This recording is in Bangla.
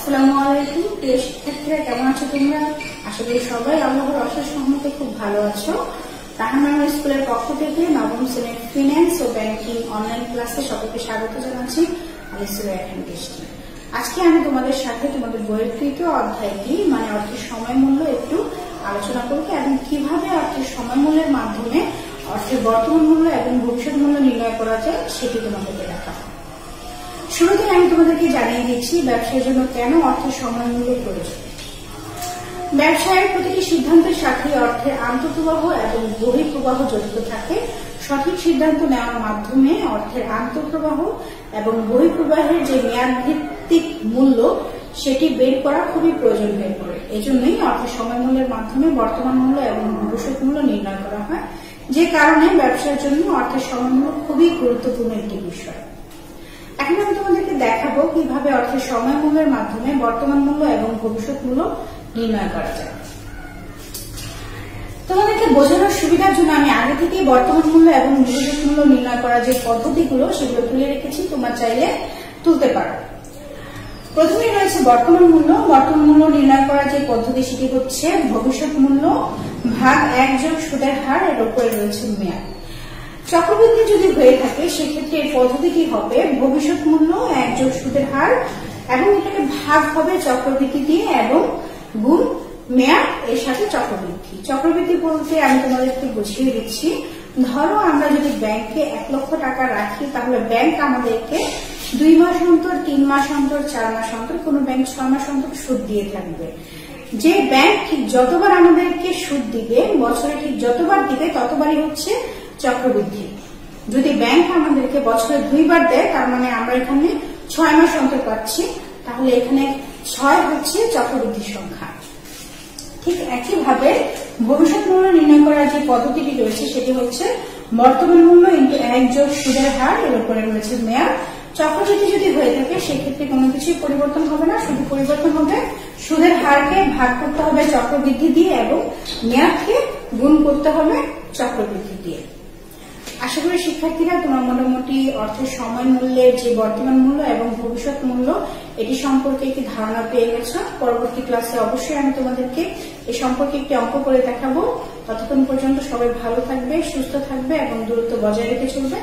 আসসালামু আলাইকুম প্রিয় শিক্ষার্থীরা, কেমন আছো তোমরা? আশা করি সবাই আল্লাহর অশেষ রহমতে খুব ভালো আছো। তাহার স্কুলের পক্ষ থেকে নবম শ্রেণীর ফিন্যান্স ও ব্যাংকিং অনলাইন ক্লাসে সকলকে স্বাগত জানাচ্ছি। আজকে আমি তোমাদের সাথে তোমাদের বইয়ের তৃতীয় অধ্যায়টি মানে অর্থের সময় মূল্য একটু আলোচনা করবো এবং কিভাবে অর্থের সময় মূল্যের মাধ্যমে অর্থের বর্তমান মূল্য এবং ভবিষ্যৎ মূল্য নির্ণয় করা যায় সেটি তোমাদেরকে দেখাবো। শুরুতে আমি তোমাদেরকে জানিয়ে দিচ্ছি ব্যবসার জন্য কেন অর্থের সময় মূল্য প্রয়োজন। ব্যবসায়ের প্রতিটি সিদ্ধান্তের সাথে অর্থের আন্তঃপ্রবাহ এবং বহিঃপ্রবাহ জড়িত থাকে। সঠিক সিদ্ধান্ত নেওয়ার মাধ্যমে অর্থের আন্তঃপ্রবাহ এবং বহিঃপ্রবাহের যে মেয়াদ ভিত্তিক মূল্য সেটি বের করা খুবই প্রয়োজন হয়ে পড়ে। এজন্যই অর্থের সময় মূল্যের মাধ্যমে বর্তমান মূল্য এবং ভবিষ্যৎ মূল্য নির্ণয় করা হয়, যে কারণে ব্যবসার জন্য অর্থের সময় মূল্য খুবই গুরুত্বপূর্ণ একটি বিষয়। এখন আমি তোমাদেরকে দেখাবো কিভাবে অর্থের সময় মূল্যের মাধ্যমে বর্তমান মূল্য এবং ভবিষ্যৎ মূল্য নির্ণয় করা যায়। তোমাদেরকে বোঝানোর সুবিধার জন্য আমি আগে থেকে বর্তমান মূল্য এবং ভবিষ্যৎ মূল্য নির্ণয় করার যে পদ্ধতিগুলো সেগুলো তুলে রেখেছি, তোমরা চাইলে তুলতে পারো। প্রথমে রয়েছে বর্তমান মূল্য। বর্তমান মূল্য নির্ণয় করার যে পদ্ধতি সেটি হচ্ছে ভবিষ্যৎ মূল্য ভাগ 1 যোগ সুদের হার, এর উপরে রয়েছে মেয়াদ। চক্রবৃদ্ধি যদি হয়ে থাকে সেক্ষেত্রে এই পদ্ধতিটি হবে ভবিষ্যৎ মূল্য 1 যোগ সুদের হার এবং এটাকে ভাগ হবে চক্রবৃদ্ধি দিয়ে এবং গুণ মেয়াদ এর সাথে চক্রবৃদ্ধি। চক্রবৃদ্ধি বলতে আমি তোমাদেরকে বুঝিয়ে দিচ্ছি। ধরো আমরা যদি ব্যাংকে 1 লক্ষ টাকা রাখি, তাহলে ব্যাংক আমাদেরকে 2 মাস অন্তর, 3 মাস অন্তর, 4 মাস অন্তর, কোন ব্যাংক 6 মাস অন্তর সুদ দিয়ে থাকবে। যে ব্যাংক ঠিক যতবার আমাদেরকে সুদ দিবে, বছরে ঠিক যতবার দিবে ততবারই হচ্ছে চক্রবৃদ্ধি। যদি ব্যাংক আমাদেরকে বছরে 2 বার দেয়, তার মানে আমরা এখানে 6 মাস অন্তর পাচ্ছি, তাহলে এখানে 6 হচ্ছে চক্রবৃদ্ধির সংখ্যা। ঠিক একইভাবে ভবিষ্যৎ মূল্য নির্ণয় করার যে পদ্ধতিটি রয়েছে সেটি হচ্ছে বর্তমান মূল্য ইন্টু 1 যোগ সুদের হার, এর উপরে রয়েছে মেয়াদ। চক্রবৃদ্ধি যদি হয়ে থাকে সেক্ষেত্রে কোনো কিছুই পরিবর্তন হবে না, শুধু পরিবর্তন হবে সুদের হারকে ভাগ করতে হবে চক্রবৃদ্ধি দিয়ে এবং মেয়াদকে গুণ করতে হবে চক্রবৃদ্ধি দিয়ে। আশা করি শিক্ষার্থীরা তোমরা মোটামুটি অর্থের সময় মূল্যের যে বর্তমান মূল্য এবং ভবিষ্যৎ মূল্য এটি সম্পর্কে একটি ধারণা পেয়ে গেছো। পরবর্তী ক্লাসে অবশ্যই আমি তোমাদেরকে এ সম্পর্কে একটি অঙ্ক করে দেখাবো। ততক্ষণ পর্যন্ত সবাই ভালো থাকবে, সুস্থ থাকবে এবং দূরত্ব বজায় রেখে চলবে।